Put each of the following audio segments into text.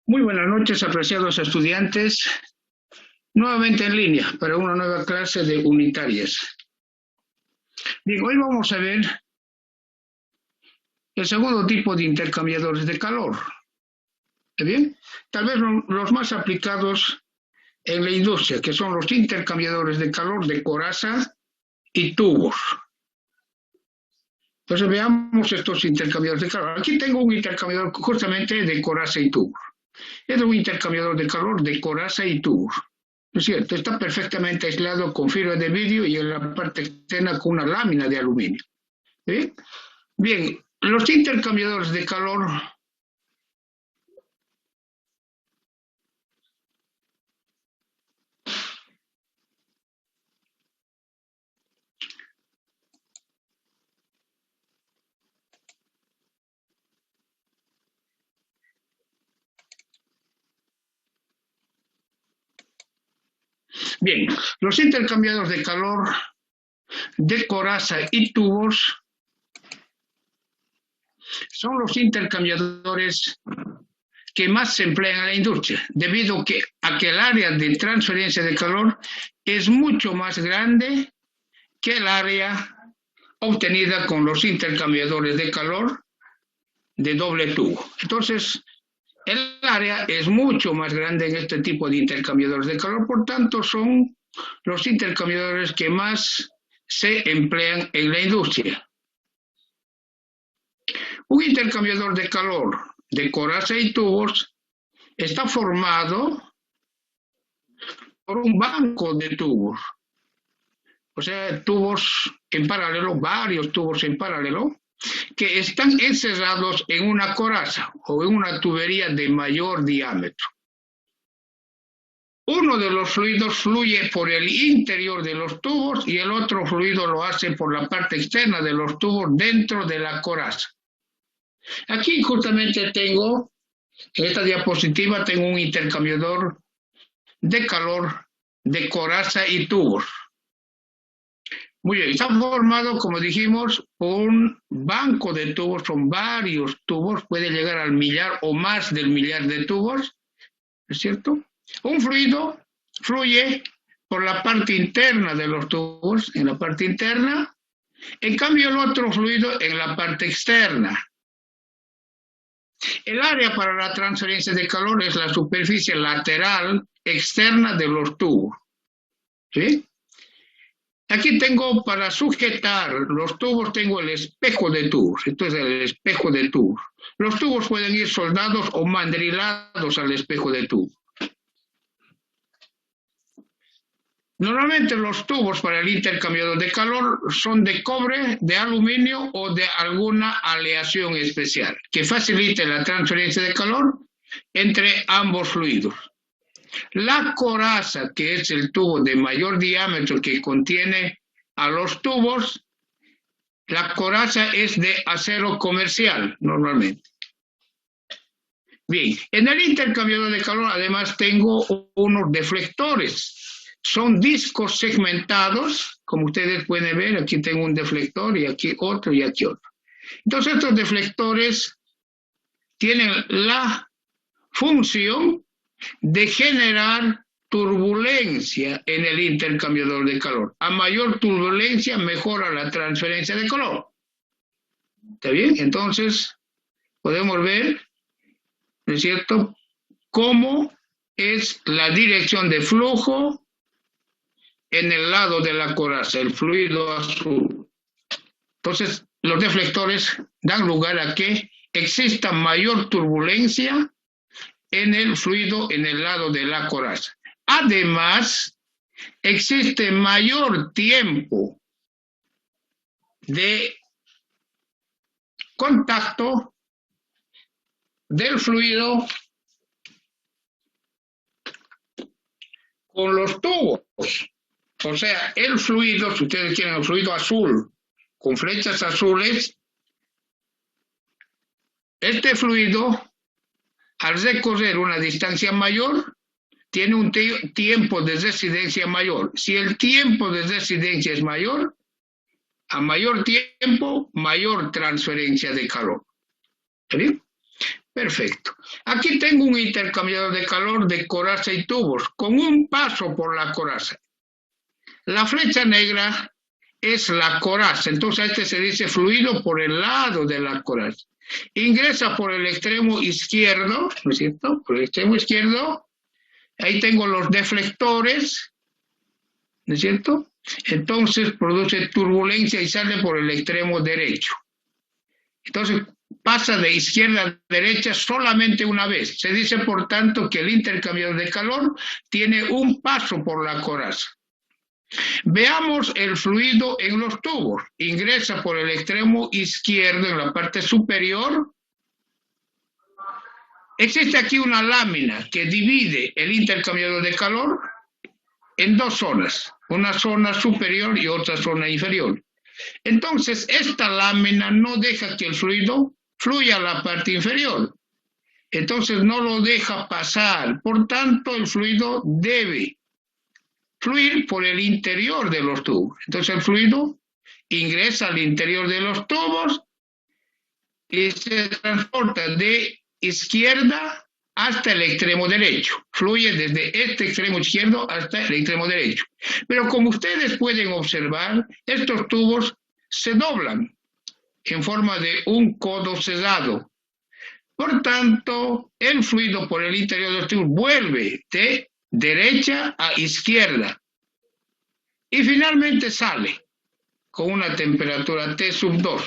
Muy buenas noches, apreciados estudiantes. Nuevamente en línea para una nueva clase de unitarias. Bien, hoy vamos a ver el segundo tipo de intercambiadores de calor. ¿Está bien? Tal vez los más aplicados en la industria, que son los intercambiadores de calor de coraza y tubos. Entonces veamos estos intercambiadores de calor. Aquí tengo un intercambiador justamente de coraza y tubos. Es un intercambiador de calor de coraza y tubos. ¿No es cierto? Está perfectamente aislado con fibra de vidrio y en la parte externa con una lámina de aluminio. ¿Sí? Bien, los intercambiadores de calor Bien, los intercambiadores de calor de coraza y tubos son los intercambiadores que más se emplean en la industria, debido a que el área de transferencia de calor es mucho más grande que el área obtenida con los intercambiadores de calor de doble tubo. Entonces, el área es mucho más grande en este tipo de intercambiadores de calor, por tanto, son los intercambiadores que más se emplean en la industria. Un intercambiador de calor de coraza y tubos está formado por un banco de tubos, o sea, tubos en paralelo, varios tubos en paralelo, que están encerrados en una coraza o en una tubería de mayor diámetro. Uno de los fluidos fluye por el interior de los tubos y el otro fluido lo hace por la parte externa de los tubos dentro de la coraza. Aquí justamente tengo, en esta diapositiva, tengo un intercambiador de calor de coraza y tubos. Muy bien, está formado, como dijimos, por un banco de tubos, son varios tubos, puede llegar al millar o más del millar de tubos, ¿es cierto? Un fluido fluye por la parte interna de los tubos, en la parte interna, en cambio el otro fluido en la parte externa. El área para la transferencia de calor es la superficie lateral externa de los tubos. ¿Sí? Aquí tengo, para sujetar los tubos, tengo el espejo de tubos. Esto es el espejo de tubos. Los tubos pueden ir soldados o mandrilados al espejo de tubos. Normalmente los tubos para el intercambiador de calor son de cobre, de aluminio o de alguna aleación especial que facilite la transferencia de calor entre ambos fluidos. La coraza, que es el tubo de mayor diámetro que contiene a los tubos, la coraza es de acero comercial normalmente. Bien, en el intercambiador de calor además tengo unos deflectores. Son discos segmentados, como ustedes pueden ver, aquí tengo un deflector y aquí otro y aquí otro. Entonces estos deflectores tienen la función de generar turbulencia en el intercambiador de calor. A mayor turbulencia mejora la transferencia de calor. ¿Está bien? Entonces podemos ver, ¿no es cierto?, cómo es la dirección de flujo en el lado de la coraza, el fluido azul. Entonces, los deflectores dan lugar a que exista mayor turbulencia en el fluido en el lado de la coraza. Además, existe mayor tiempo de contacto del fluido con los tubos. O sea, el fluido, si ustedes quieren el fluido azul, con flechas azules, este fluido, al recorrer una distancia mayor, tiene un tiempo de residencia mayor. Si el tiempo de residencia es mayor, a mayor tiempo, mayor transferencia de calor. ¿Está bien? Perfecto. Aquí tengo un intercambiador de calor de coraza y tubos, con un paso por la coraza. La flecha negra es la coraza, entonces a este se dice fluido por el lado de la coraza. Ingresa por el extremo izquierdo, ¿no es cierto? Por el extremo izquierdo, ahí tengo los deflectores, ¿no es cierto? Entonces produce turbulencia y sale por el extremo derecho. Entonces pasa de izquierda a derecha solamente una vez. Se dice, por tanto, que el intercambiador de calor tiene un paso por la coraza. Veamos el fluido en los tubos. Ingresa por el extremo izquierdo en la parte superior. Existe aquí una lámina que divide el intercambiador de calor en dos zonas, una zona superior y otra zona inferior. Entonces, esta lámina no deja que el fluido fluya a la parte inferior. Entonces, no lo deja pasar. Por tanto, el fluido debe fluir por el interior de los tubos. Entonces, el fluido ingresa al interior de los tubos y se transporta de izquierda hasta el extremo derecho. Fluye desde este extremo izquierdo hasta el extremo derecho. Pero como ustedes pueden observar, estos tubos se doblan en forma de un codo cerrado. Por tanto, el fluido por el interior de los tubos vuelve de derecha a izquierda y finalmente sale con una temperatura T sub 2.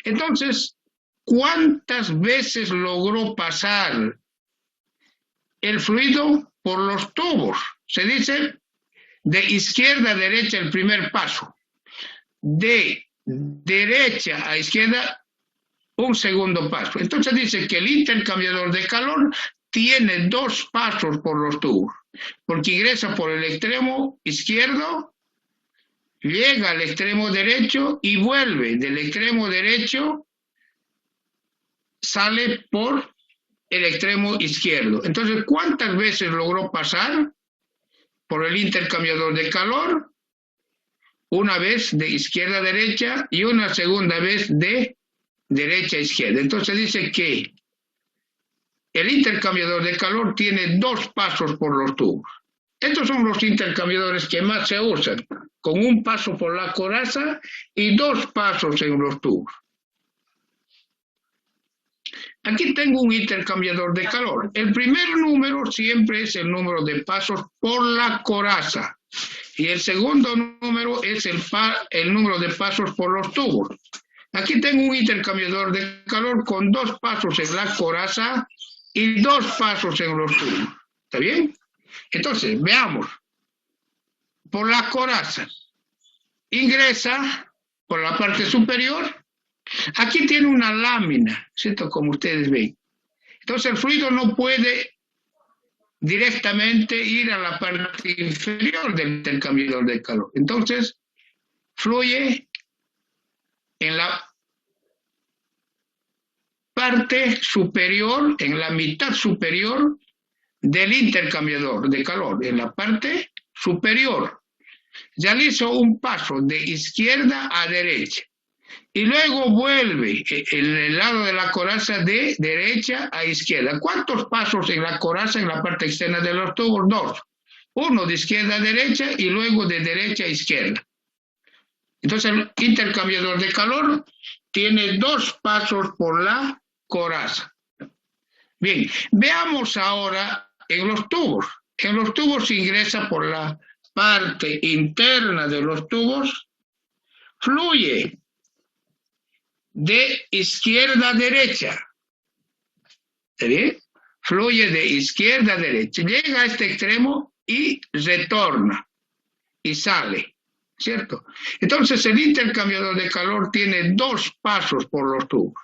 Entonces, ¿cuántas veces logró pasar el fluido por los tubos? Se dice de izquierda a derecha el primer paso, de derecha a izquierda un segundo paso. Entonces dice que el intercambiador de calor tiene dos pasos por los tubos, porque ingresa por el extremo izquierdo, llega al extremo derecho y vuelve del extremo derecho, sale por el extremo izquierdo. Entonces, ¿cuántas veces logró pasar por el intercambiador de calor? Una vez de izquierda a derecha y una segunda vez de derecha a izquierda. Entonces dice que el intercambiador de calor tiene dos pasos por los tubos. Estos son los intercambiadores que más se usan, con un paso por la coraza y dos pasos en los tubos. Aquí tengo un intercambiador de calor. El primer número siempre es el número de pasos por la coraza y el segundo número es el número de pasos por los tubos. Aquí tengo un intercambiador de calor con dos pasos en la coraza y dos pasos en los tubos. ¿Está bien? Entonces, veamos. Por la coraza, ingresa por la parte superior. Aquí tiene una lámina, ¿cierto? Como ustedes ven. Entonces, el fluido no puede directamente ir a la parte inferior del intercambiador de calor. Entonces, fluye en la parte superior, en la mitad superior del intercambiador de calor, en la parte superior. Realiza un paso de izquierda a derecha y luego vuelve en el lado de la coraza de derecha a izquierda. ¿Cuántos pasos en la coraza, en la parte externa de los tubos? Dos. Uno de izquierda a derecha y luego de derecha a izquierda. Entonces el intercambiador de calor tiene dos pasos por la coraza. Bien, veamos ahora en los tubos. En los tubos ingresa por la parte interna de los tubos, fluye de izquierda a derecha. ¿Está bien? Fluye de izquierda a derecha. Llega a este extremo y retorna y sale, ¿cierto? Entonces el intercambiador de calor tiene dos pasos por los tubos.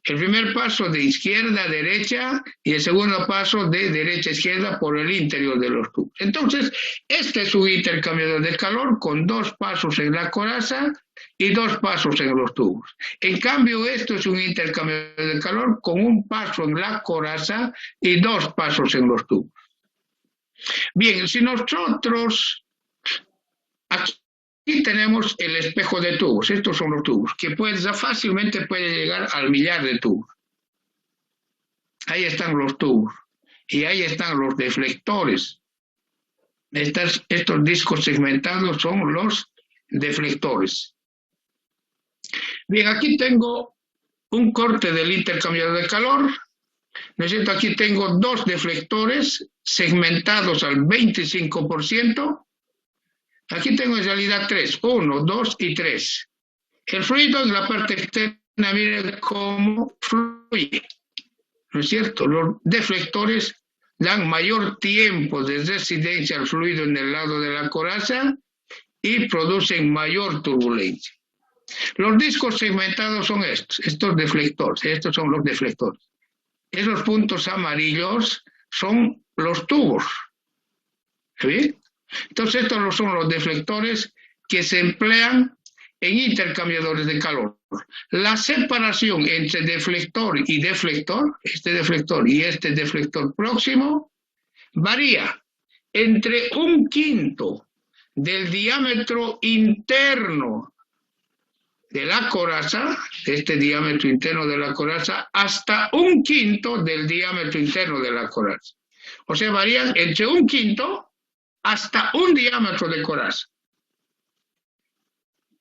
El primer paso de izquierda a derecha y el segundo paso de derecha a izquierda por el interior de los tubos. Entonces, este es un intercambiador de calor con dos pasos en la coraza y dos pasos en los tubos. En cambio, esto es un intercambiador de calor con un paso en la coraza y dos pasos en los tubos. Bien, si nosotros aquí tenemos el espejo de tubos, estos son los tubos, que fácilmente puede llegar al millar de tubos. Ahí están los tubos. Y ahí están los deflectores. Estos discos segmentados son los deflectores. Bien, aquí tengo un corte del intercambiador de calor. ¿No es cierto? Aquí tengo dos deflectores segmentados al 25%. Aquí tengo en realidad tres, 1, 2 y 3. El fluido en la parte externa, miren cómo fluye. ¿No es cierto? Los deflectores dan mayor tiempo de residencia al fluido en el lado de la coraza y producen mayor turbulencia. Los discos segmentados son estos deflectores, estos son los deflectores. Esos puntos amarillos son los tubos. ¿Sí? Entonces estos son los deflectores que se emplean en intercambiadores de calor. La separación entre deflector y deflector, este deflector y este deflector próximo, varía entre 1/5 del diámetro interno de la coraza, de este diámetro interno de la coraza, hasta 1/5 del diámetro interno de la coraza. O sea, varían entre 1/5 hasta un diámetro de coraza.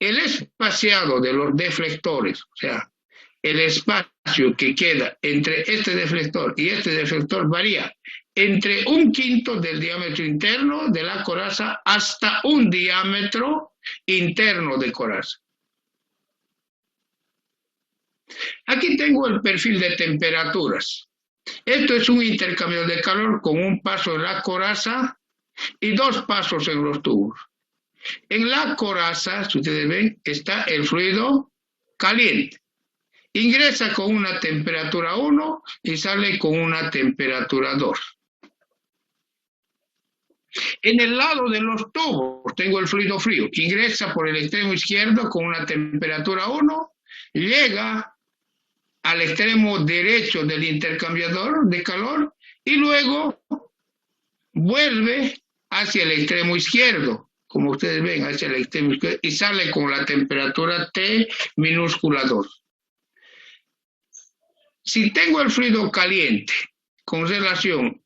El espaciado de los deflectores, o sea, el espacio que queda entre este deflector y este deflector varía entre 1/5 del diámetro interno de la coraza hasta un diámetro interno de coraza. Aquí tengo el perfil de temperaturas. Esto es un intercambio de calor con un paso en la coraza y dos pasos en los tubos. En la coraza, si ustedes ven, está el fluido caliente. Ingresa con una temperatura 1 y sale con una temperatura 2. En el lado de los tubos tengo el fluido frío. Ingresa por el extremo izquierdo con una temperatura 1, llega al extremo derecho del intercambiador de calor y luego vuelve hacia el extremo izquierdo, como ustedes ven, hacia el extremo izquierdo, y sale con la temperatura T minúscula 2. Si tengo el fluido caliente con relación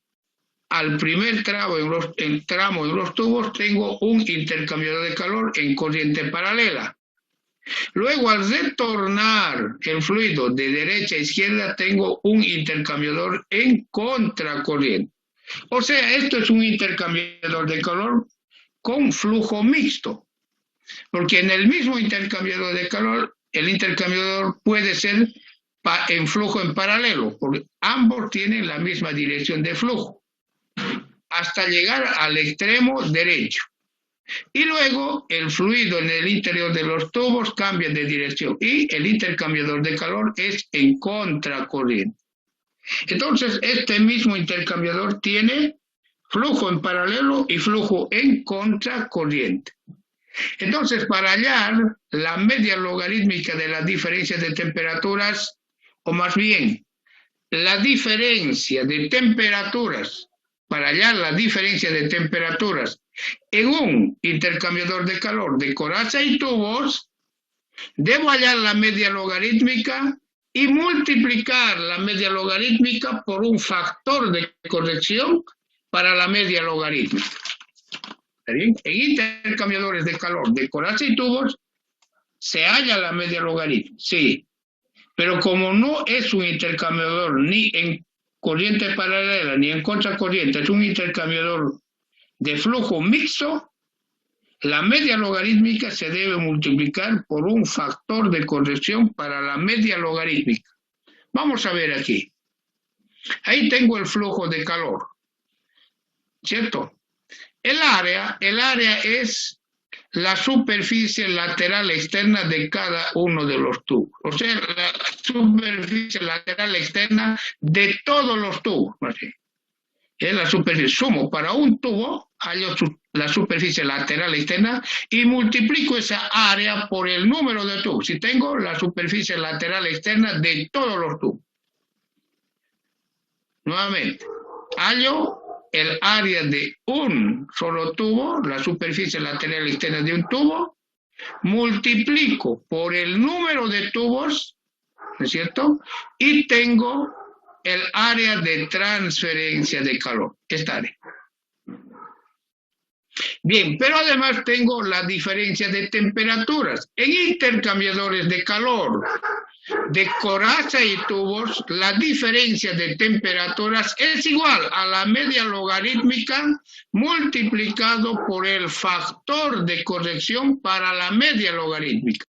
al primer tramo en los tubos, tengo un intercambiador de calor en corriente paralela. Luego, al retornar el fluido de derecha a izquierda, tengo un intercambiador en contracorriente. O sea, esto es un intercambiador de calor con flujo mixto, porque en el mismo intercambiador de calor, el intercambiador puede ser en flujo en paralelo, porque ambos tienen la misma dirección de flujo, hasta llegar al extremo derecho. Y luego el fluido en el interior de los tubos cambia de dirección y el intercambiador de calor es en contracorriente. Entonces, este mismo intercambiador tiene flujo en paralelo y flujo en contracorriente. Entonces, para hallar la media logarítmica de las diferencias de temperaturas, o más bien, la diferencia de temperaturas, para hallar la diferencia de temperaturas en un intercambiador de calor de coraza y tubos, debo hallar la media logarítmica y multiplicar la media logarítmica por un factor de corrección para la media logarítmica. ¿Está bien? En intercambiadores de calor de coraza y tubos se halla la media logarítmica, sí, pero como no es un intercambiador ni en corriente paralela ni en contracorriente, es un intercambiador de flujo mixto, la media logarítmica se debe multiplicar por un factor de corrección para la media logarítmica. Vamos a ver aquí. Ahí tengo el flujo de calor, ¿cierto? El área es la superficie lateral externa de cada uno de los tubos. O sea, la superficie lateral externa de todos los tubos. ¿Sí? Es la superficie. Sumo para un tubo, hallo la superficie lateral externa y multiplico esa área por el número de tubos. Si tengo la superficie lateral externa de todos los tubos. Nuevamente, hallo el área de un solo tubo, la superficie lateral externa de un tubo, multiplico por el número de tubos, ¿no es cierto? Y tengo el área de transferencia de calor, esta área. Bien, pero además tengo la diferencia de temperaturas. En intercambiadores de calor de coraza y tubos, la diferencia de temperaturas es igual a la media logarítmica multiplicado por el factor de corrección para la media logarítmica.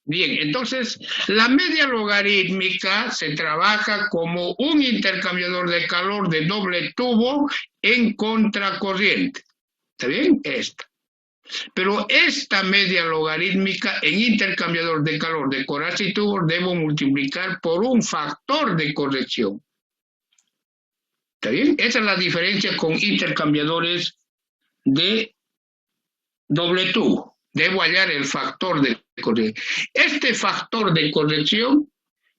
Bien, entonces la media logarítmica se trabaja como un intercambiador de calor de doble tubo en contracorriente. ¿Está bien? Esta. Pero esta media logarítmica en intercambiador de calor de coraza y tubos debo multiplicar por un factor de corrección. ¿Está bien? Esa es la diferencia con intercambiadores de doble tubo. Debo hallar el factor de corrección. Este factor de corrección,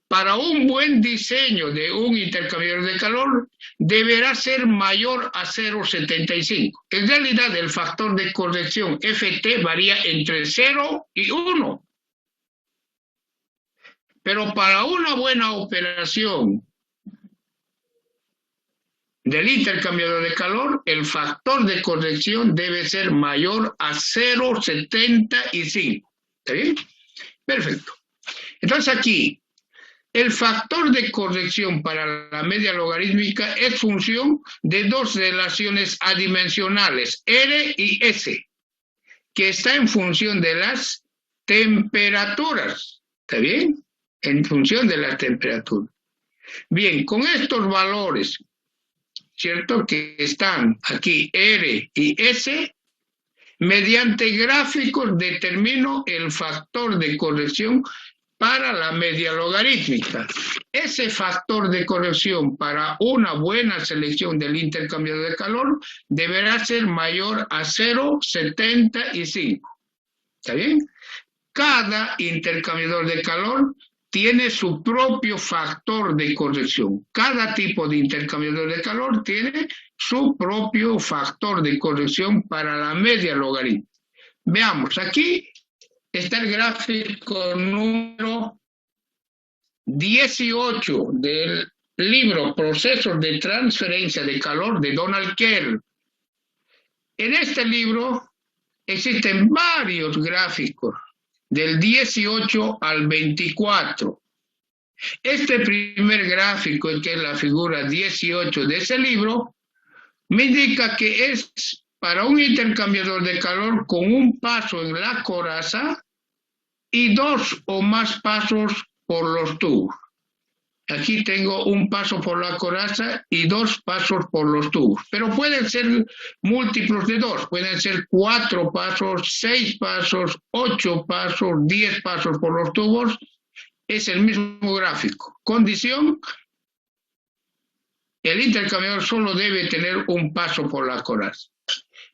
para un buen diseño de un intercambiador de calor, deberá ser mayor a 0,75. En realidad, el factor de corrección FT varía entre 0 y 1. Pero para una buena operación del intercambiador de calor, el factor de corrección debe ser mayor a 0,75. ¿Está bien? Perfecto. Entonces aquí, el factor de corrección para la media logarítmica es función de dos relaciones adimensionales, R y S, que está en función de las temperaturas. ¿Está bien? En función de las temperaturas. Bien, con estos valores, ¿cierto? Que están aquí R y S, mediante gráficos determino el factor de corrección para la media logarítmica. Ese factor de corrección para una buena selección del intercambiador de calor deberá ser mayor a 0,75. ¿Está bien? Cada intercambiador de calor tiene su propio factor de corrección. Cada tipo de intercambiador de calor tiene su propio factor de corrección para la media logarítmica. Veamos, aquí está el gráfico número 18 del libro Procesos de Transferencia de Calor de Donald Kerr. En este libro existen varios gráficos del 18 al 24. Este primer gráfico, que es la figura 18 de ese libro, me indica que es para un intercambiador de calor con un paso en la coraza y dos o más pasos por los tubos. Aquí tengo un paso por la coraza y dos pasos por los tubos, pero pueden ser múltiplos de dos, pueden ser 4 pasos, 6 pasos, 8 pasos, 10 pasos por los tubos. Es el mismo gráfico. Condición: el intercambiador solo debe tener un paso por la coraza.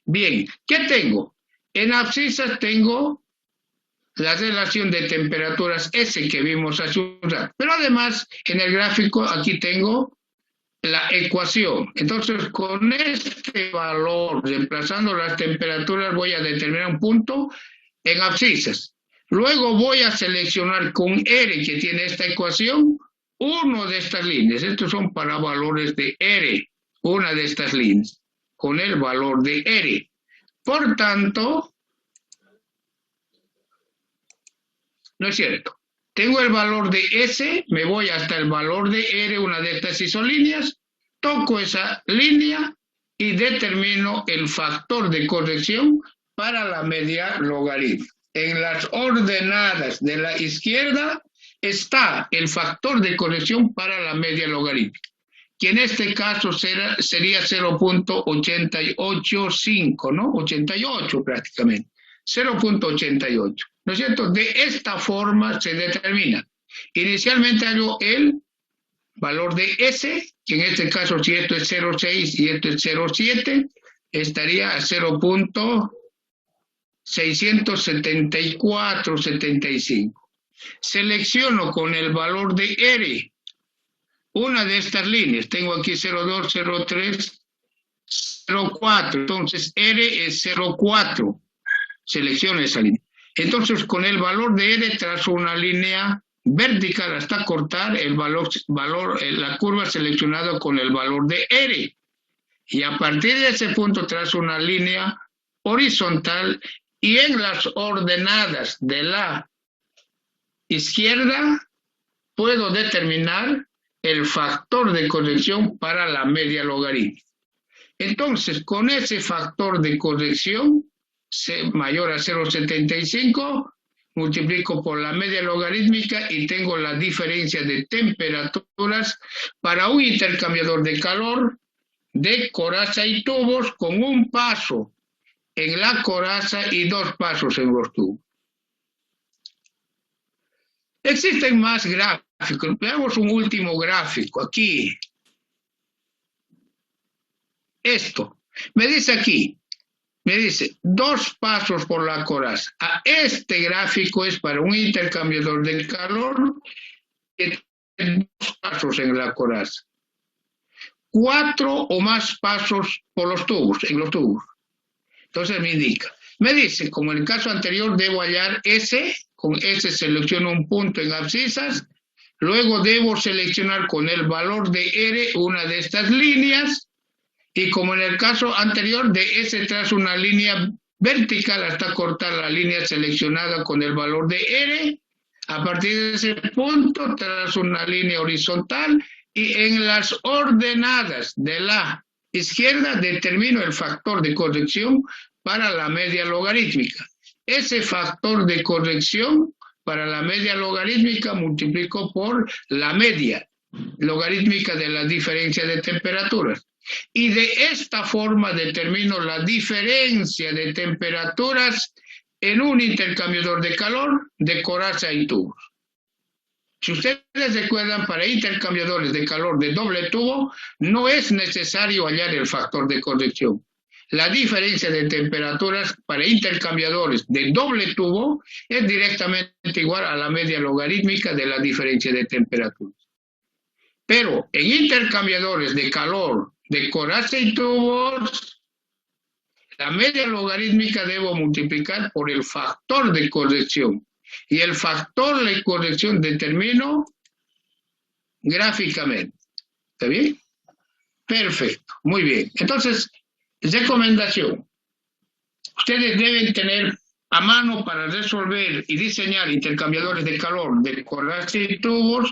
Bien, ¿qué tengo? En abscisas tengo la relación de temperaturas S que vimos hace un rato. Pero además, en el gráfico aquí tengo la ecuación. Entonces, con este valor, reemplazando las temperaturas, voy a determinar un punto en abscisas. Luego voy a seleccionar con R, que tiene esta ecuación, uno de estas líneas. Estos son para valores de R, una de estas líneas, con el valor de R. Por tanto, no es cierto. Tengo el valor de S, me voy hasta el valor de R, una de estas isolíneas, toco esa línea y determino el factor de corrección para la media logarítmica. En las ordenadas de la izquierda está el factor de corrección para la media logarítmica, que en este caso sería 0.885, ¿no? 88 prácticamente, 0.88. ¿No es cierto? De esta forma se determina. Inicialmente hago el valor de S, que en este caso, si esto es 0,6 y esto es 0,7, estaría a 0.67475. Selecciono con el valor de R una de estas líneas. Tengo aquí 0,2, 0,3, 0,4. Entonces R es 0,4. Seleccione esa línea. Entonces con el valor de R trazo una línea vertical hasta cortar la curva seleccionada con el valor de R. Y a partir de ese punto trazo una línea horizontal y en las ordenadas de la izquierda puedo determinar el factor de corrección para la media logarítmica. Entonces, con ese factor de corrección mayor a 0,75, multiplico por la media logarítmica y tengo la diferencia de temperaturas para un intercambiador de calor de coraza y tubos con un paso en la coraza y 2 pasos en los tubos. Existen más gráficos. Veamos un último gráfico aquí. Esto. Me dice aquí, me dice 2 pasos por la coraza. Este gráfico es para un intercambiador de calor que tiene 2 pasos en la coraza. 4 o más pasos por los tubos, en los tubos. Entonces me indica. Me dice, como en el caso anterior, debo hallar S. Con S selecciono un punto en abscisas. Luego debo seleccionar con el valor de R una de estas líneas. Y como en el caso anterior, de S trazo una línea vertical hasta cortar la línea seleccionada con el valor de R. A partir de ese punto trazo una línea horizontal y en las ordenadas de la izquierda determino el factor de corrección para la media logarítmica. Ese factor de corrección para la media logarítmica multiplico por la media logarítmica de la diferencia de temperaturas. Y de esta forma determino la diferencia de temperaturas en un intercambiador de calor de coraza y tubos. Si ustedes recuerdan, para intercambiadores de calor de doble tubo, no es necesario hallar el factor de corrección. La diferencia de temperaturas para intercambiadores de doble tubo es directamente igual a la media logarítmica de la diferencia de temperaturas. Pero en intercambiadores de calor de coraza y tubos, la media logarítmica debo multiplicar por el factor de corrección. Y el factor de corrección determino gráficamente. ¿Está bien? Perfecto, muy bien. Entonces, recomendación. Ustedes deben tener a mano para resolver y diseñar intercambiadores de calor de coraza y tubos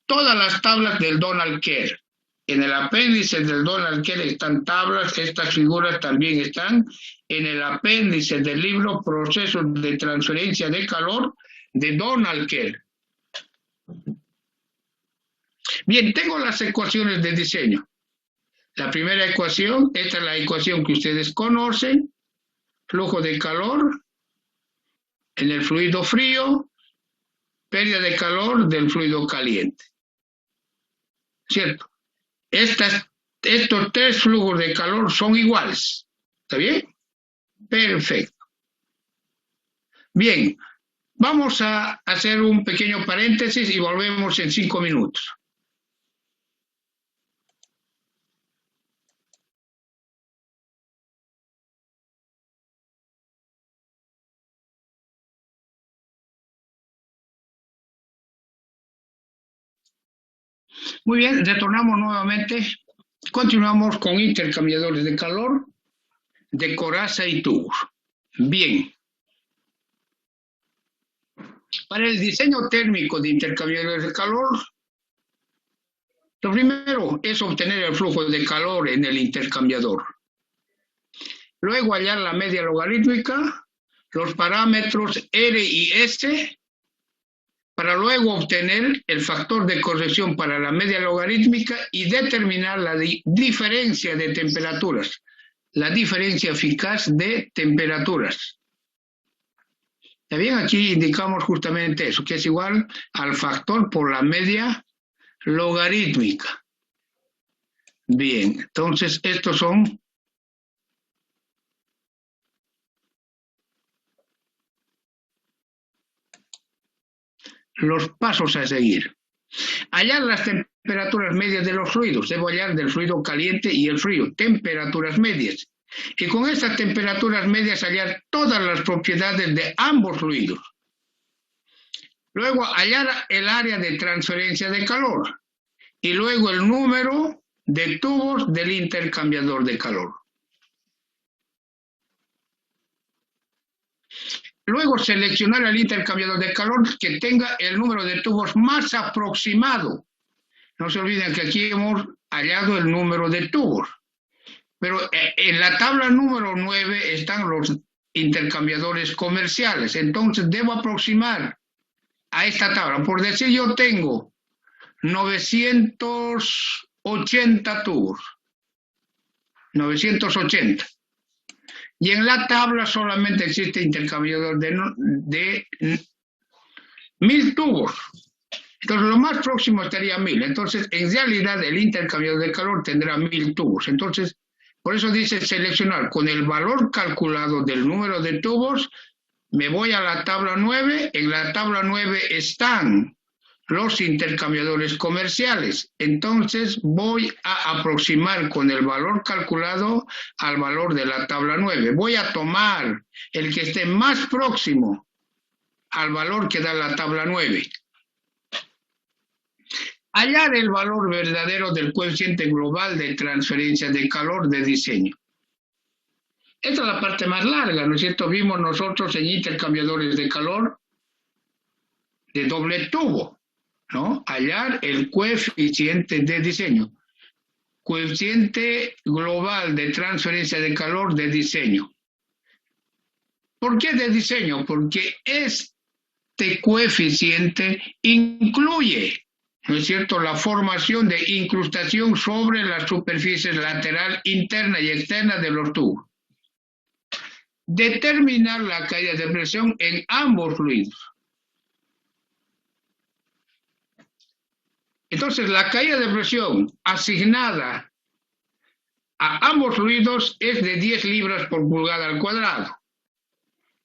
todas las tablas del Donald Kerr. En el apéndice del Donald Kerr están tablas, estas figuras también están en el apéndice del libro Procesos de Transferencia de Calor de Donald Kerr. Bien, tengo las ecuaciones de diseño. La primera ecuación, esta es la ecuación que ustedes conocen, flujo de calor en el fluido frío, pérdida de calor del fluido caliente. ¿Cierto? Estos 3 flujos de calor son iguales. ¿Está bien? Perfecto. Bien, vamos a hacer un pequeño paréntesis y volvemos en 5 minutos. Muy bien, retornamos nuevamente. Continuamos con intercambiadores de calor de coraza y tubos. Bien. Para el diseño térmico de intercambiadores de calor, lo primero es obtener el flujo de calor en el intercambiador. Luego hallar la media logarítmica, los parámetros R y S, para luego obtener el factor de corrección para la media logarítmica y determinar la diferencia de temperaturas, la diferencia eficaz de temperaturas. ¿Está bien? Aquí indicamos justamente eso, que es igual al factor por la media logarítmica. Bien, entonces estos son los pasos a seguir. Hallar las temperaturas temperaturas medias de los fluidos. Debo hallar del fluido caliente y el frío, temperaturas medias. Y con estas temperaturas medias hallar todas las propiedades de ambos fluidos. Luego hallar el área de transferencia de calor. Y luego el número de tubos del intercambiador de calor. Luego seleccionar el intercambiador de calor que tenga el número de tubos más aproximado. No se olviden que aquí hemos hallado el número de tubos. Pero en la tabla número 9 están los intercambiadores comerciales. Entonces debo aproximar a esta tabla. Por decir, yo tengo 980 tubos. 980. Y en la tabla solamente existe intercambiador de 1000 tubos. Entonces lo más próximo estaría 1000. Entonces en realidad el intercambiador de calor tendrá 1000 tubos. Entonces por eso dice seleccionar con el valor calculado del número de tubos. Me voy a la tabla 9. En la tabla 9 están los intercambiadores comerciales. Entonces voy a aproximar con el valor calculado al valor de la tabla 9. Voy a tomar el que esté más próximo al valor que da la tabla 9. Hallar el valor verdadero del coeficiente global de transferencia de calor de diseño. Esta es la parte más larga, ¿no es cierto? Vimos nosotros en intercambiadores de calor de doble tubo, ¿no? Hallar el coeficiente de diseño. Coeficiente global de transferencia de calor de diseño. ¿Por qué de diseño? Porque este coeficiente incluye, ¿no es cierto?, la formación de incrustación sobre las superficies lateral, interna y externa de los tubos. Determinar la caída de presión en ambos fluidos. Entonces, la caída de presión asignada a ambos fluidos es de 10 libras por pulgada al cuadrado,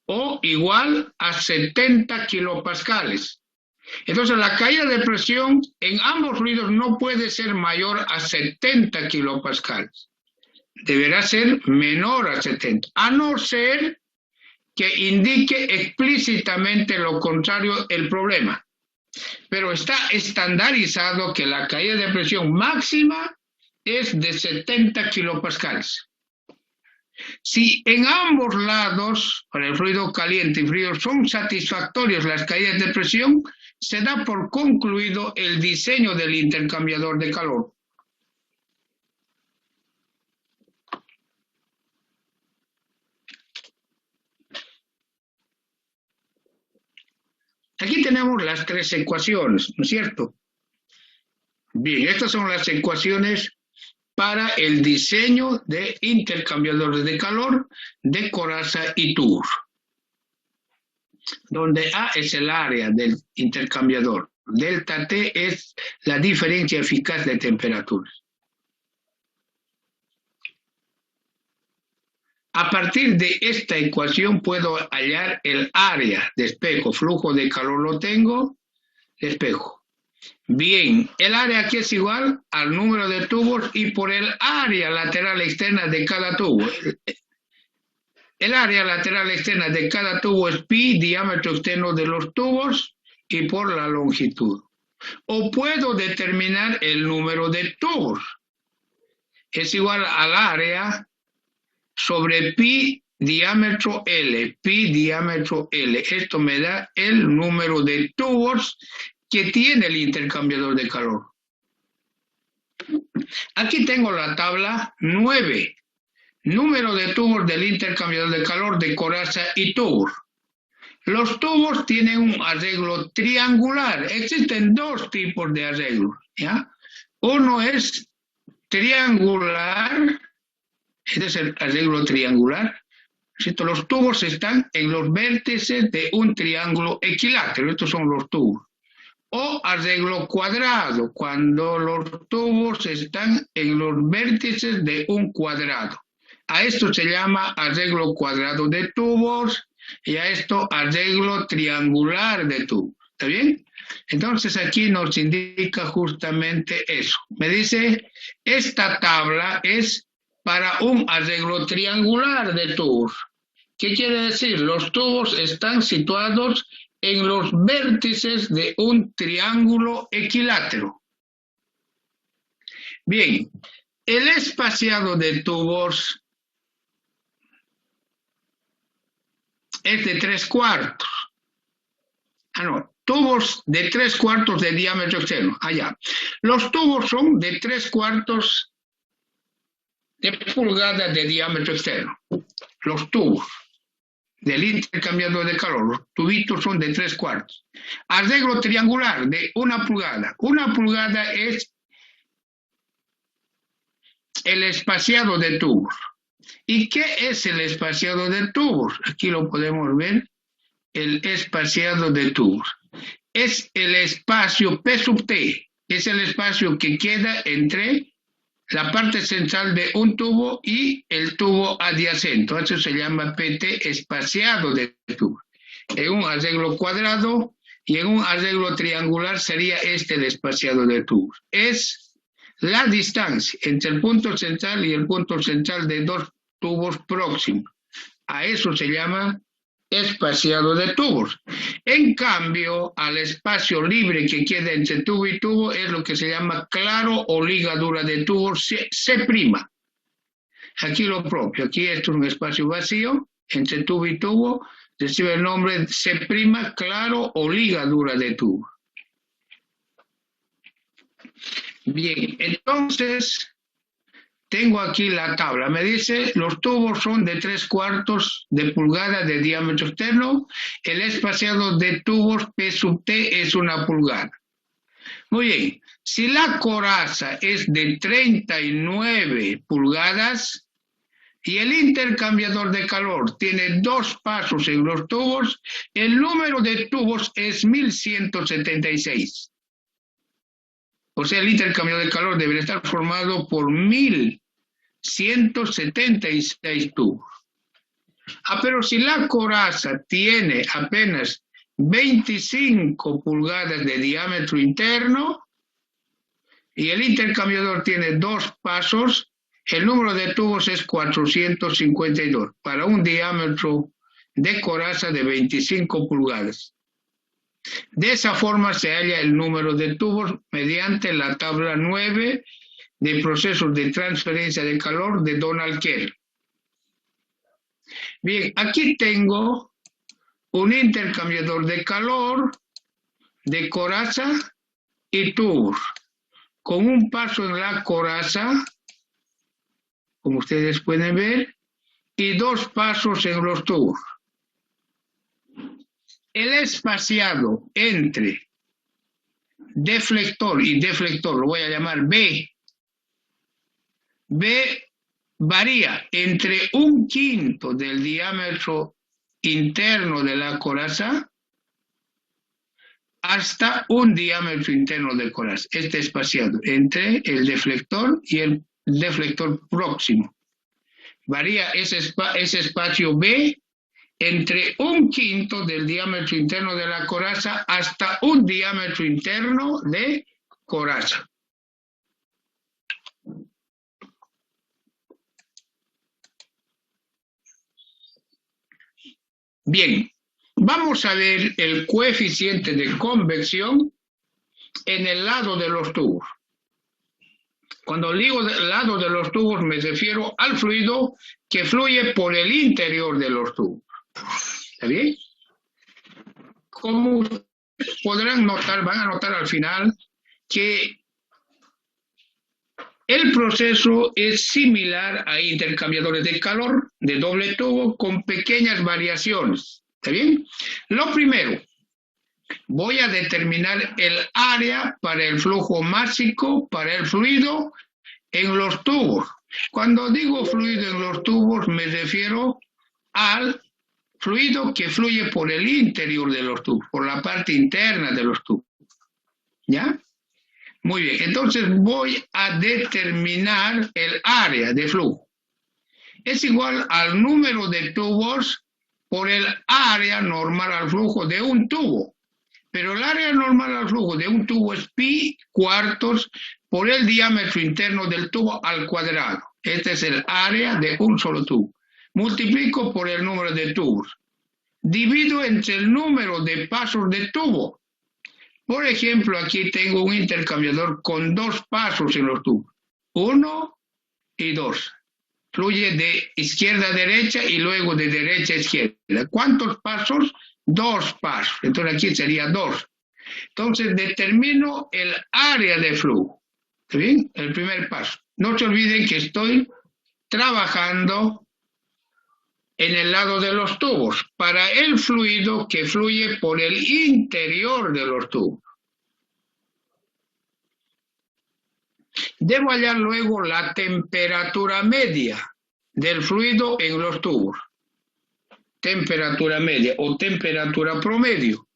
o igual a 70 kilopascales. Entonces, la caída de presión en ambos fluidos no puede ser mayor a 70 kilopascales. Deberá ser menor a 70, a no ser que indique explícitamente lo contrario el problema. Pero está estandarizado que la caída de presión máxima es de 70 kilopascales. Si en ambos lados, para el fluido caliente y frío, son satisfactorias las caídas de presión, se da por concluido el diseño del intercambiador de calor. Aquí tenemos las tres ecuaciones, ¿no es cierto? Bien, estas son las ecuaciones para el diseño de intercambiadores de calor de coraza y tubos, donde A es el área del intercambiador, delta T es la diferencia eficaz de temperaturas. A partir de esta ecuación puedo hallar el área de espejo, flujo de calor lo tengo, espejo. Bien, el área aquí es igual al número de tubos y por el área lateral externa de cada tubo. El área lateral externa de cada tubo es pi, diámetro externo de los tubos, y por la longitud. O puedo determinar el número de tubos. Es igual al área sobre pi diámetro L, pi diámetro L. Esto me da el número de tubos que tiene el intercambiador de calor. Aquí tengo la tabla 9. Número de tubos del intercambiador de calor de coraza y tubos. Los tubos tienen un arreglo triangular. Existen dos tipos de arreglos, ¿ya? Uno es triangular. Este es el arreglo triangular. Los tubos están en los vértices de un triángulo equilátero. Estos son los tubos. O arreglo cuadrado, cuando los tubos están en los vértices de un cuadrado. A esto se llama arreglo cuadrado de tubos y a esto arreglo triangular de tubos. ¿Está bien? Entonces aquí nos indica justamente eso. Me dice, esta tabla es para un arreglo triangular de tubos. ¿Qué quiere decir? Los tubos están situados en los vértices de un triángulo equilátero. Bien, el espaciado de tubos es de 3/4. No, tubos de 3/4 de diámetro externo. Allá. Los tubos son de 3/4 de pulgada de diámetro externo. Los tubos del intercambiador de calor, los tubitos son de 3/4. Arreglo triangular de 1 pulgada. 1 pulgada es el espaciado de tubos. ¿Y qué es el espaciado de tubos? Aquí lo podemos ver. El espaciado de tubos. Es el espacio P sub T, es el espacio que queda entre la parte central de un tubo y el tubo adyacente. Eso se llama PT, espaciado de tubos. En un arreglo cuadrado y en un arreglo triangular sería este el espaciado de tubos. Es la distancia entre el punto central y el punto central de dos tubos próximos. A eso se llama espaciado de tubos. En cambio, al espacio libre que queda entre tubo y tubo es lo que se llama claro o ligadura de tubos C'. Aquí lo propio, aquí esto es un espacio vacío entre tubo y tubo, recibe el nombre de C', claro o ligadura de tubo. Bien, entonces tengo aquí la tabla, me dice los tubos son de 3/4 de pulgada de diámetro externo, el espaciado de tubos P sub T es 1 pulgada. Muy bien, si la coraza es de 39 pulgadas y el intercambiador de calor tiene 2 pasos en los tubos, el número de tubos es 1176. O sea, el intercambio de calor debería estar formado por 1176 tubos. Pero si la coraza tiene apenas 25 pulgadas de diámetro interno y el intercambiador tiene 2 pasos, el número de tubos es 452 para un diámetro de coraza de 25 pulgadas. De esa forma se halla el número de tubos mediante la tabla 9 de procesos de transferencia de calor de Donald Kerr. Bien, aquí tengo un intercambiador de calor de coraza y tubos, con un paso en la coraza, como ustedes pueden ver, y 2 pasos en los tubos. El espaciado entre deflector y deflector, lo voy a llamar B, varía entre 1/5 del diámetro interno de la coraza hasta un diámetro interno de coraza. Este espaciado entre el deflector y el deflector próximo. Varía ese espacio B entre 1/5 del diámetro interno de la coraza hasta un diámetro interno de coraza. Bien, vamos a ver el coeficiente de convección en el lado de los tubos. Cuando digo del lado de los tubos me refiero al fluido que fluye por el interior de los tubos. ¿Está bien? Como podrán notar, van a notar al final que el proceso es similar a intercambiadores de calor de doble tubo con pequeñas variaciones. ¿Está bien? Lo primero, voy a determinar el área para el flujo másico, para el fluido en los tubos. Cuando digo fluido en los tubos me refiero al fluido que fluye por el interior de los tubos, por la parte interna de los tubos. ¿Ya? Muy bien, entonces voy a determinar el área de flujo. Es igual al número de tubos por el área normal al flujo de un tubo. Pero el área normal al flujo de un tubo es pi cuartos por el diámetro interno del tubo al cuadrado. Este es el área de un solo tubo. Multiplico por el número de tubos. Divido entre el número de pasos de tubo. Por ejemplo, aquí tengo un intercambiador con 2 pasos en los tubos. 1 y 2. Fluye de izquierda a derecha y luego de derecha a izquierda. ¿Cuántos pasos? 2 pasos. Entonces aquí sería 2. Entonces determino el área de flujo. ¿Está bien? El primer paso. No se olviden que estoy trabajando en el lado de los tubos, para el fluido que fluye por el interior de los tubos. Debo hallar luego la temperatura media del fluido en los tubos. Temperatura media o temperatura promedio.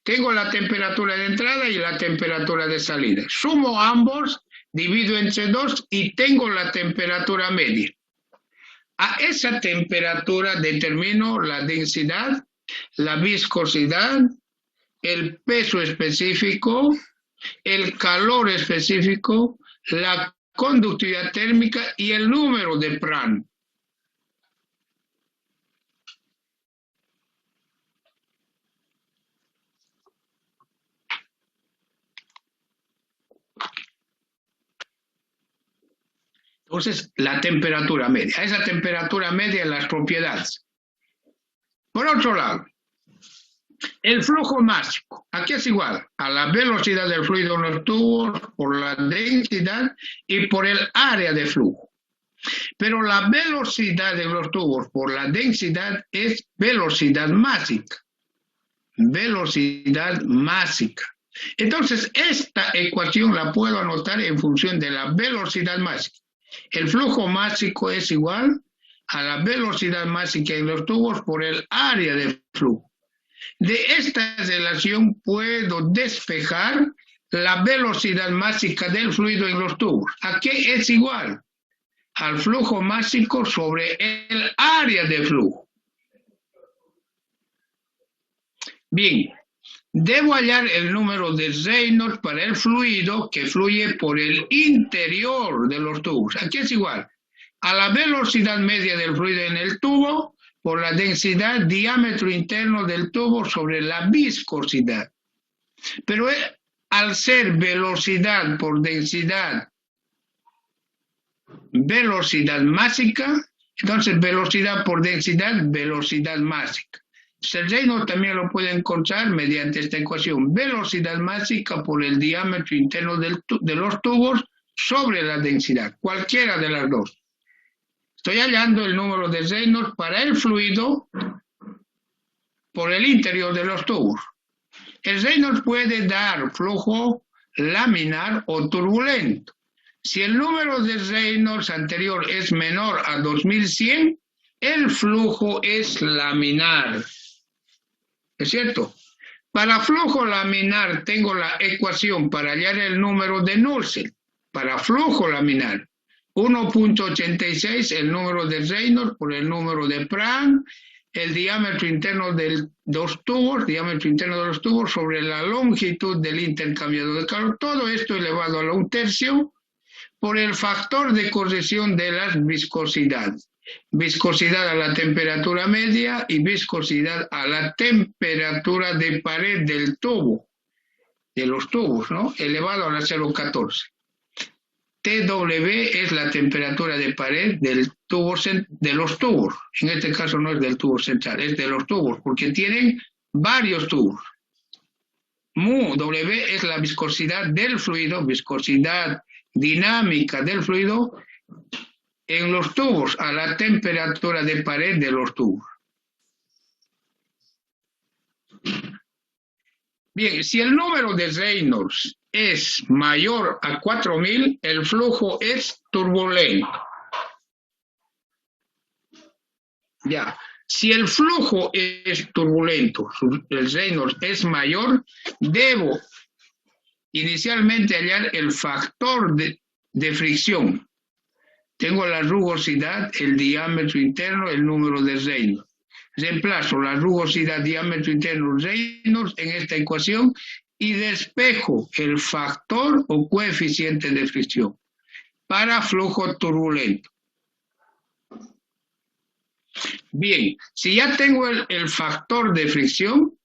Tengo la temperatura de entrada y la temperatura de salida. Sumo ambos, divido entre 2 y tengo la temperatura media. A esa temperatura determino la densidad, la viscosidad, el peso específico, el calor específico, la conductividad térmica y el número de Prandtl. Entonces, la temperatura media. Esa temperatura media, las propiedades. Por otro lado, el flujo másico. Aquí es igual a la velocidad del fluido en los tubos por la densidad y por el área de flujo. Pero la velocidad de los tubos por la densidad es velocidad másica. Velocidad másica. Entonces, esta ecuación la puedo anotar en función de la velocidad másica. El flujo másico es igual a la velocidad másica en los tubos por el área de flujo. De esta relación puedo despejar la velocidad másica del fluido en los tubos. ¿A qué es igual? Al flujo másico sobre el área de flujo. Bien. Debo hallar el número de Reynolds para el fluido que fluye por el interior de los tubos. Aquí es igual a la velocidad media del fluido en el tubo por la densidad, diámetro interno del tubo sobre la viscosidad. Pero al ser velocidad por densidad, velocidad másica, entonces velocidad por densidad, velocidad másica. El Reynolds también lo puede encontrar mediante esta ecuación. Velocidad másica por el diámetro interno de los tubos sobre la densidad. Cualquiera de las dos. Estoy hallando el número de Reynolds para el fluido por el interior de los tubos. El Reynolds puede dar flujo laminar o turbulento. Si el número de Reynolds anterior es menor a 2100, el flujo es laminar. ¿Es cierto? Para flujo laminar tengo la ecuación para hallar el número de Nusselt. Para flujo laminar, 1.86 el número de Reynolds por el número de Prandtl, el diámetro interno de los tubos, sobre la longitud del intercambiador de calor. Todo esto elevado a la 1/3 por el factor de corrección de las viscosidades. Viscosidad a la temperatura media y viscosidad a la temperatura de pared del tubo, de los tubos, ¿no? Elevado a la 0,14. TW es la temperatura de pared del tubo, de los tubos. En este caso no es del tubo central, es de los tubos, porque tienen varios tubos. Mu W es la viscosidad del fluido, viscosidad dinámica del fluido en los tubos a la temperatura de pared de los tubos. Bien, si el número de Reynolds es mayor a 4000, el flujo es turbulento. Ya, si el flujo es turbulento, el Reynolds es mayor, debo inicialmente hallar el factor de fricción. Tengo la rugosidad, el diámetro interno, el número de Reynolds. reemplazo la rugosidad, diámetro interno, Reynolds en esta ecuación y despejo el factor o coeficiente de fricción para flujo turbulento. Bien, si ya tengo el factor de fricción,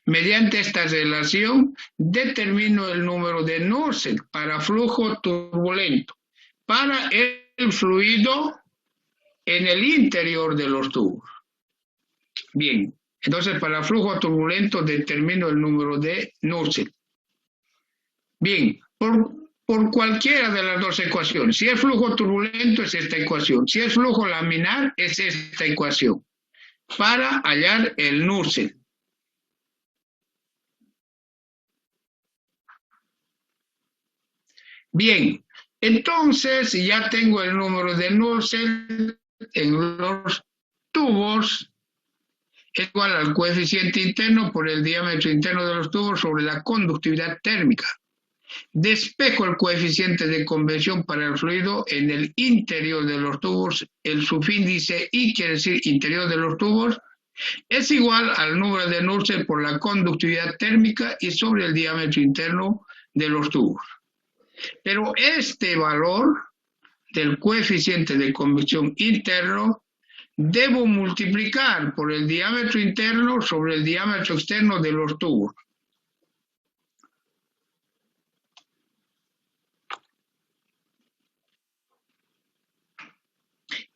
mediante esta relación determino el número de Nusselt para flujo turbulento, para el fluido en el interior de los tubos. Bien, entonces para flujo turbulento determino el número de Nusselt. Bien, por cualquiera de las dos ecuaciones. Si es flujo turbulento es esta ecuación, si es flujo laminar es esta ecuación, para hallar el Nusselt. Bien, entonces ya tengo el número de Nusselt en los tubos, es igual al coeficiente interno por el diámetro interno de los tubos sobre la conductividad térmica. Despejo el coeficiente de convección para el fluido en el interior de los tubos, el subíndice I quiere decir interior de los tubos, es igual al número de Nusselt por la conductividad térmica y sobre el diámetro interno de los tubos. Pero este valor del coeficiente de convección interno debo multiplicar por el diámetro interno sobre el diámetro externo de los tubos.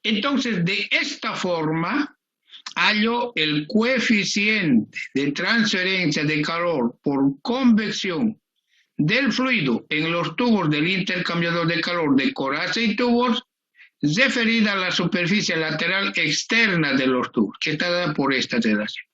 Entonces, de esta forma, hallo el coeficiente de transferencia de calor por convección del fluido en los tubos del intercambiador de calor de coraza y tubos, referida a la superficie lateral externa de los tubos, que está dada por esta relación.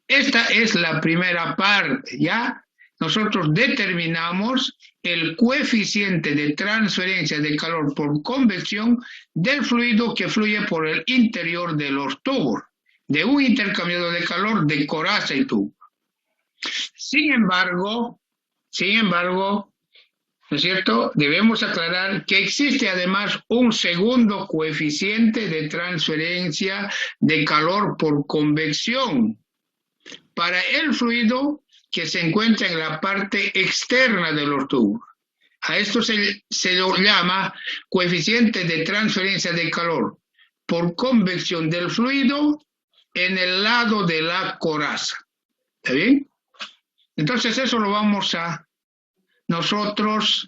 Esta es la primera parte, ¿ya? Nosotros determinamos el coeficiente de transferencia de calor por convección del fluido que fluye por el interior de los tubos, de un intercambiador de calor de coraza y tubo. Sin embargo, ¿no es cierto? Debemos aclarar que existe además un segundo coeficiente de transferencia de calor por convección para el fluido que se encuentra en la parte externa de los tubos. A esto se lo llama coeficiente de transferencia de calor por convección del fluido en el lado de la coraza. ¿Está bien? Entonces eso lo vamos a nosotros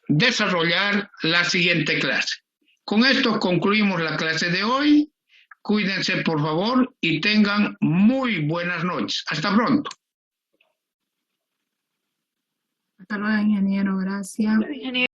desarrollar la siguiente clase. Con esto concluimos la clase de hoy. Cuídense por favor y tengan muy buenas noches. Hasta pronto. Hasta luego, ingeniero. Gracias.